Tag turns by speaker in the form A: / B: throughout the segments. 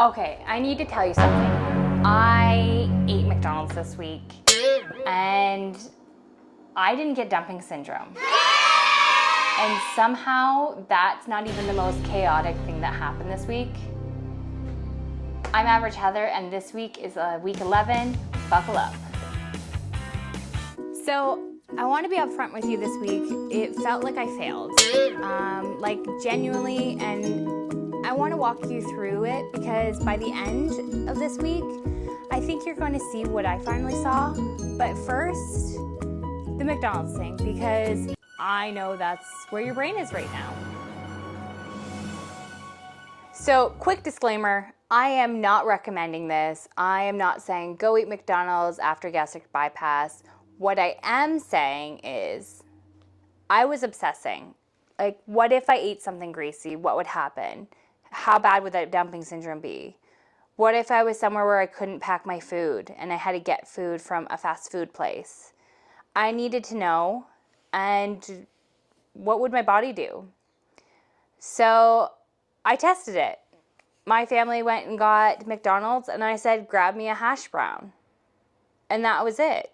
A: Okay, I need to tell you something. I ate McDonald's this week and I didn't get dumping syndrome. And somehow that's not even the most chaotic thing that happened this week. I'm Average Heather and this week is week 11. Buckle up. So I want to be upfront with you this week. It felt like I failed, like genuinely, and I want to walk you through it because by the end of this week, I think you're going to see what I finally saw. But first, the McDonald's thing, because I know that's where your brain is right now. So, quick disclaimer, I am not recommending this. I am not saying go eat McDonald's after gastric bypass. What I am saying is I was obsessing. Like, what if I ate something greasy? What would happen? How bad would that dumping syndrome be? What if I was somewhere where I couldn't pack my food and I had to get food from a fast food place? I needed to know, and what would my body do? So I tested it. My family went and got McDonald's and I said, grab me a hash brown. And that was it.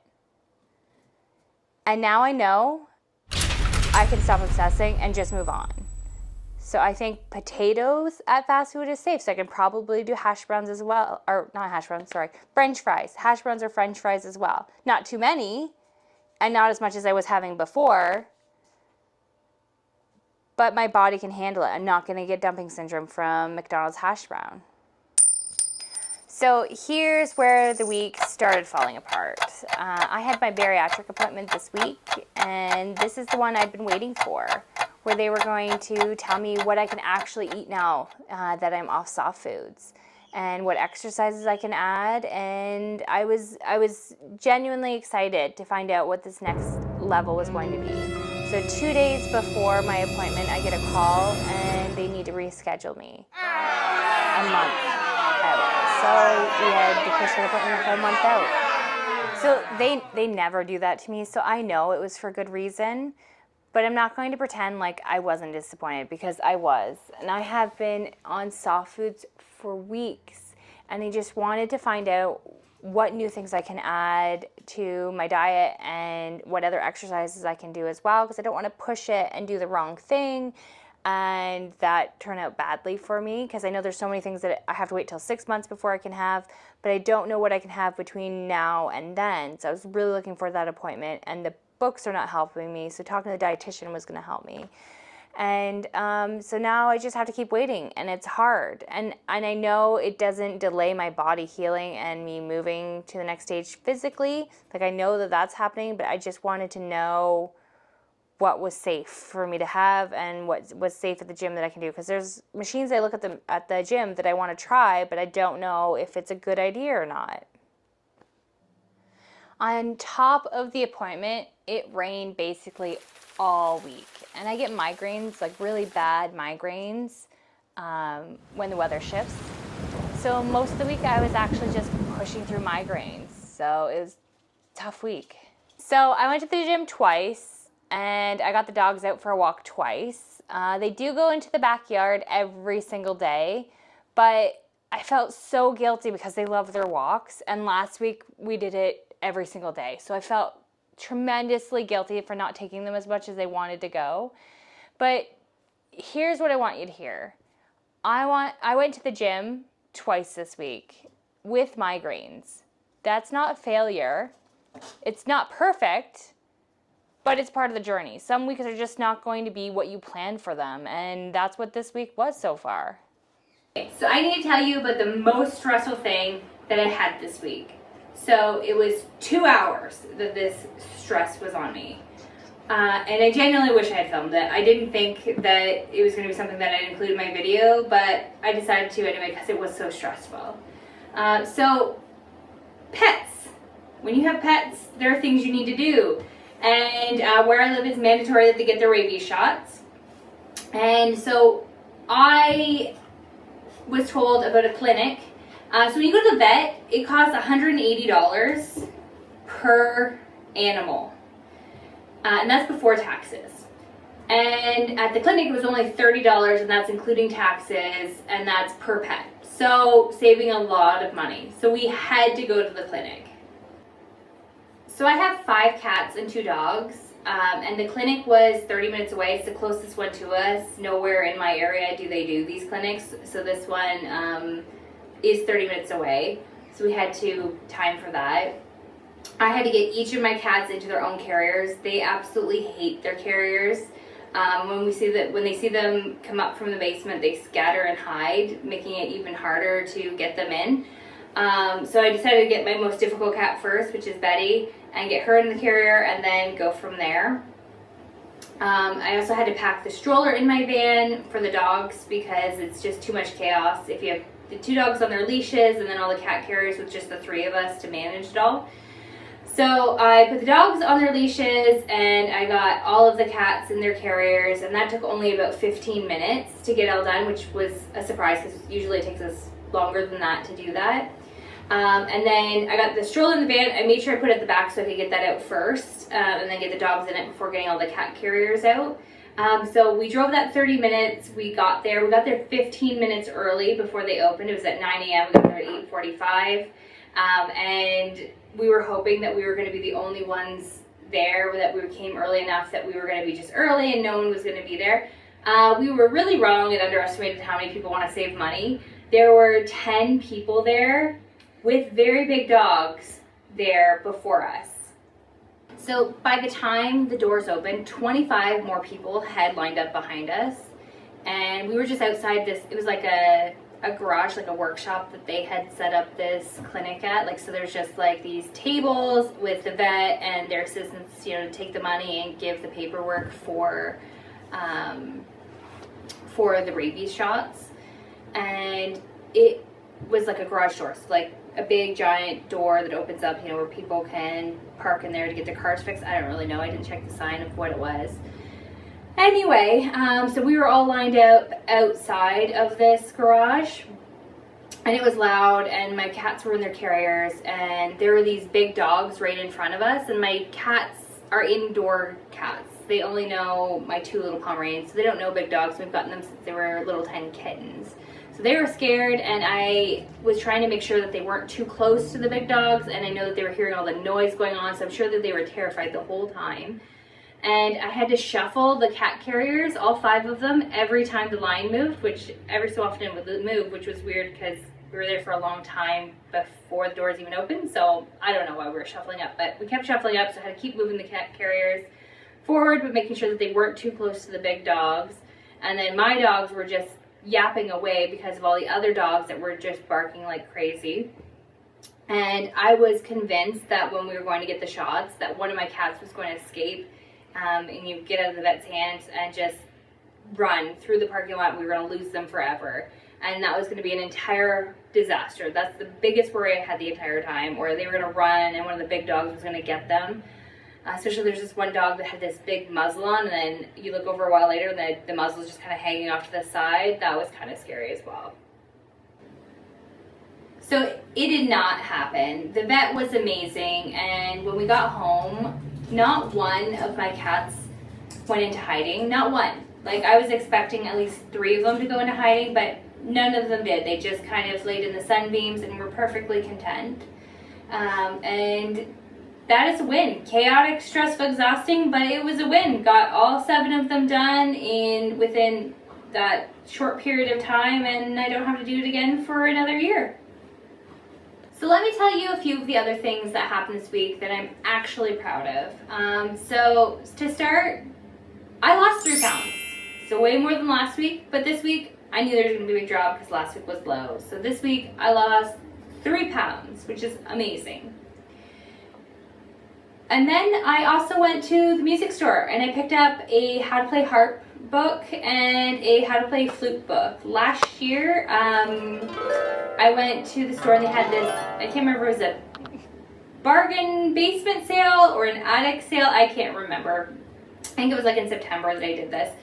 A: And now I know I can stop obsessing and just move on. So I think potatoes at fast food is safe. So I can probably do hash browns as well. Or not hash browns, sorry. French fries. Hash browns or French fries as well. Not too many and not as much as I was having before. But my body can handle it. I'm not going to get dumping syndrome from McDonald's hash brown. So here's where the week started falling apart. I had my bariatric appointment this week, and this is the one I've been waiting for, where they were going to tell me what I can actually eat now that I'm off soft foods, and what exercises I can add. And I was genuinely excited to find out what this next level was going to be. So 2 days before my appointment, I get a call, and they need to reschedule me a month out. So we had to push the appointment for a month out. So they never do that to me, so I know it was for good reason. But I'm not going to pretend like I wasn't disappointed, because I was. And I have been on soft foods for weeks, and I just wanted to find out what new things I can add to my diet and what other exercises I can do as well, because I don't want to push it and do the wrong thing and that turn out badly for me, because I know there's so many things that I have to wait till 6 months before I can have, but I don't know what I can have between now and then. So I was really looking for that appointment, and the books are not helping me, so talking to the dietitian was going to help me. And so now I just have to keep waiting, and it's hard. And I know it doesn't delay my body healing and me moving to the next stage physically. Like, I know that that's happening, but I just wanted to know what was safe for me to have and what was safe at the gym that I can do. Because there's machines I look at the gym that I want to try, but I don't know if it's a good idea or not. On top of the appointment, it rained basically all week. And I get migraines, like really bad migraines, when the weather shifts. So most of the week I was actually just pushing through migraines. So it was a tough week. So I went to the gym twice, and I got the dogs out for a walk twice. They do go into the backyard every single day, but I felt so guilty because they love their walks. And last week we did it every single day. So I felt tremendously guilty for not taking them as much as they wanted to go. But here's what I want you to hear. I went to the gym twice this week with migraines. That's not a failure. It's not perfect, but it's part of the journey. Some weeks are just not going to be what you planned for them, and that's what this week was so far. Okay, so I need to tell you about the most stressful thing that I had this week. So it was 2 hours that this stress was on me. And I genuinely wish I had filmed it. I didn't think that it was going to be something that I'd include in my video, but I decided to anyway because it was so stressful. So pets. When you have pets, there are things you need to do. And where I live, it's mandatory that they get their rabies shots. And so I was told about a clinic. So when you go to the vet, it costs $180 per animal. And that's before taxes. And at the clinic, it was only $30, and that's including taxes, and that's per pet. So saving a lot of money. So we had to go to the clinic. So I have 5 cats and 2 dogs, and the clinic was 30 minutes away. It's the closest one to us. Nowhere in my area do they do these clinics. So this one is 30 minutes away. So we had to time for that. I had to get each of my cats into their own carriers. They absolutely hate their carriers. When they see them come up from the basement, they scatter and hide, making it even harder to get them in. So I decided to get my most difficult cat first, which is Betty, and get her in the carrier and then go from there. I also had to pack the stroller in my van for the dogs because it's just too much chaos if you have the 2 dogs on their leashes and then all the cat carriers with just the 3 of us to manage it all. So I put the dogs on their leashes and I got all of the cats in their carriers, and that took only about 15 minutes to get all done, which was a surprise because usually it takes us longer than that to do that. And then I got the stroller in the van. I made sure I put it at the back so I could get that out first, and then get the dogs in it before getting all the cat carriers out. So we drove that 30 minutes. We got there 15 minutes early before they opened. It was at 9 a.m. We got there at 8:45. And we were hoping that we were going to be the only ones there, that we came early enough that we were going to be just early and no one was going to be there. We were really wrong and underestimated how many people want to save money. There were 10 people there with very big dogs there before us. So by the time the doors opened, 25 more people had lined up behind us, and we were just outside this. It was like a garage, like a workshop that they had set up this clinic at. Like, so there's just like these tables with the vet and their assistants, you know, to take the money and give the paperwork for the rabies shots. And it was like a garage door, so like a big giant door that opens up, you know, where people can park in there to get their cars fixed. I don't really know. I didn't check the sign of what it was. Anyway, so we were all lined up outside of this garage, and it was loud, and my cats were in their carriers, and there were these big dogs right in front of us, and my cats are indoor cats. They only know my 2 little Pomeranians, so they don't know big dogs. We've gotten them since they were little tiny kittens. So they were scared, and I was trying to make sure that they weren't too close to the big dogs, and I know that they were hearing all the noise going on, so I'm sure that they were terrified the whole time. And I had to shuffle the cat carriers, all 5 of them, every time the line moved, which every so often it would move, which was weird because we were there for a long time before the doors even opened. So I don't know why we were shuffling up, but we kept shuffling up, so I had to keep moving the cat carriers forward, but making sure that they weren't too close to the big dogs. And then my dogs were just yapping away because of all the other dogs that were just barking like crazy. And I was convinced that when we were going to get the shots, that one of my cats was going to escape. And you get out of the vet's hands and just run through the parking lot. We were going to lose them forever. And that was going to be an entire disaster. That's the biggest worry I had the entire time, or they were going to run and one of the big dogs was going to get them. Especially there's this one dog that had this big muzzle on, and then you look over a while later and the muzzle is just kind of hanging off to the side. That was kind of scary as well. So it did not happen. The vet was amazing, and when we got home, not one of my cats went into hiding. Not one. Like, I was expecting at least 3 of them to go into hiding, but none of them did. They just kind of laid in the sunbeams and were perfectly content. And that is a win. Chaotic, stressful, exhausting, but it was a win. Got all 7 of them done within that short period of time, and I don't have to do it again for another year. So let me tell you a few of the other things that happened this week that I'm actually proud of. So to start, I lost 3 pounds. So way more than last week, but this week I knew there was going to be a big drop because last week was low. So this week I lost 3 pounds, which is amazing. And then I also went to the music store and I picked up a how to play harp book and a how to play flute book. Last year, I went to the store and they had this, I can't remember if it was a bargain basement sale or an attic sale, I can't remember. I think it was like in September that I did this.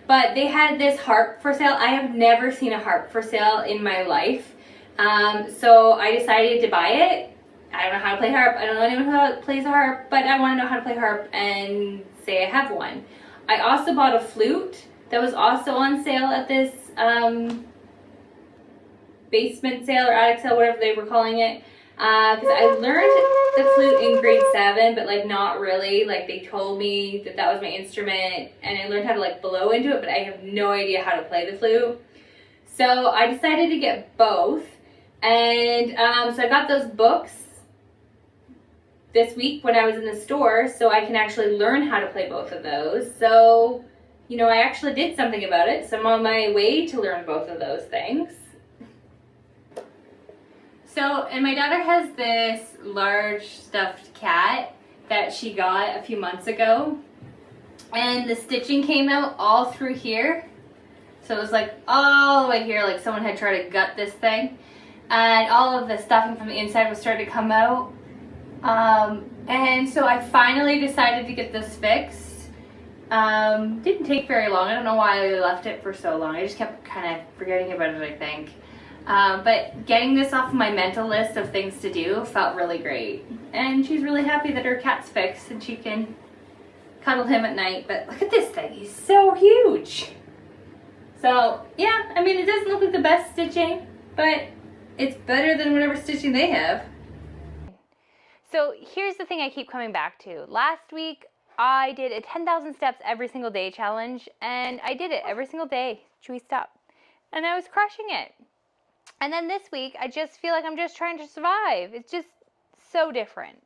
A: But they had this harp for sale. I have never seen a harp for sale in my life. So I decided to buy it. I don't know how to play harp. I don't know anyone who plays a harp, but I want to know how to play harp and say I have one. I also bought a flute that was also on sale at this
B: basement sale or attic sale, whatever they were calling it. Because I learned the flute in grade 7, but like not really. Like they told me that that was my instrument, and I learned how to like blow into it, but I have no idea how to play the flute. So I decided to get both, and so I got those books this week when I was in the store, so I can actually learn how to play both of those. So, you know, I actually did something about it, so I'm on my way to learn both of those things. So, and my daughter has this large stuffed cat that she got a few months ago, and the stitching came out all through here. So it was like all the way here, like someone had tried to gut this thing, and all of the stuffing from the inside was starting to come out. And so I finally decided to get this fixed. Didn't take very long. I don't know why I left it for so long. I just kept kind of forgetting about it, I think. But getting this off my mental list of things to do felt really great. And she's really happy that her cat's fixed and she can cuddle him at night. But look at this thing. He's so huge. So, yeah, I mean, it doesn't look like the best stitching, but it's better than whatever stitching they have.
A: So here's the thing I keep coming back to. Last week, I did a 10,000 steps every single day challenge, and I did it every single day. Chewy, stop. And I was crushing it. And then this week, I just feel like I'm just trying to survive. It's just so different.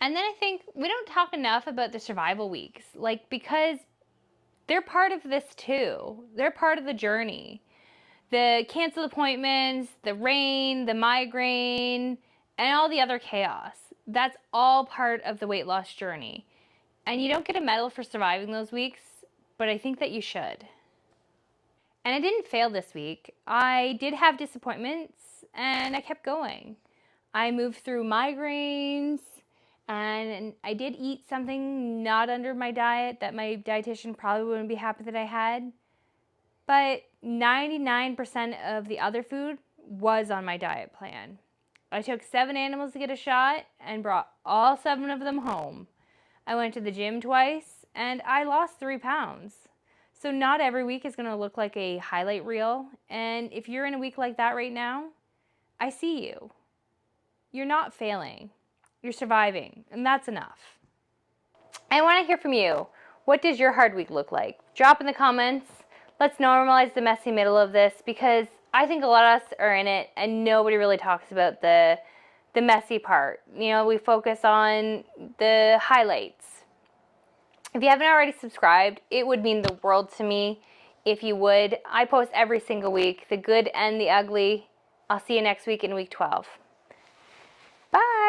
A: And then I think we don't talk enough about the survival weeks, like, because they're part of this too. They're part of the journey. The canceled appointments, the rain, the migraine, and all the other chaos. That's all part of the weight loss journey. And you don't get a medal for surviving those weeks, but I think that you should. And I didn't fail this week. I did have disappointments, and I kept going. I moved through migraines, and I did eat something not under my diet that my dietitian probably wouldn't be happy that I had. But 99% of the other food was on my diet plan. I took 7 animals to get a shot and brought all 7 of them home. I went to the gym twice, and I lost 3 pounds. So not every week is going to look like a highlight reel. And if you're in a week like that right now, I see you. You're not failing. You're surviving, and that's enough. I want to hear from you. What does your hard week look like? Drop in the comments. Let's normalize the messy middle of this, because I think a lot of us are in it and nobody really talks about the messy part. You know, we focus on the highlights. If you haven't already subscribed, it would mean the world to me if you would. I post every single week, the good and the ugly. I'll see you next week in week 12. Bye.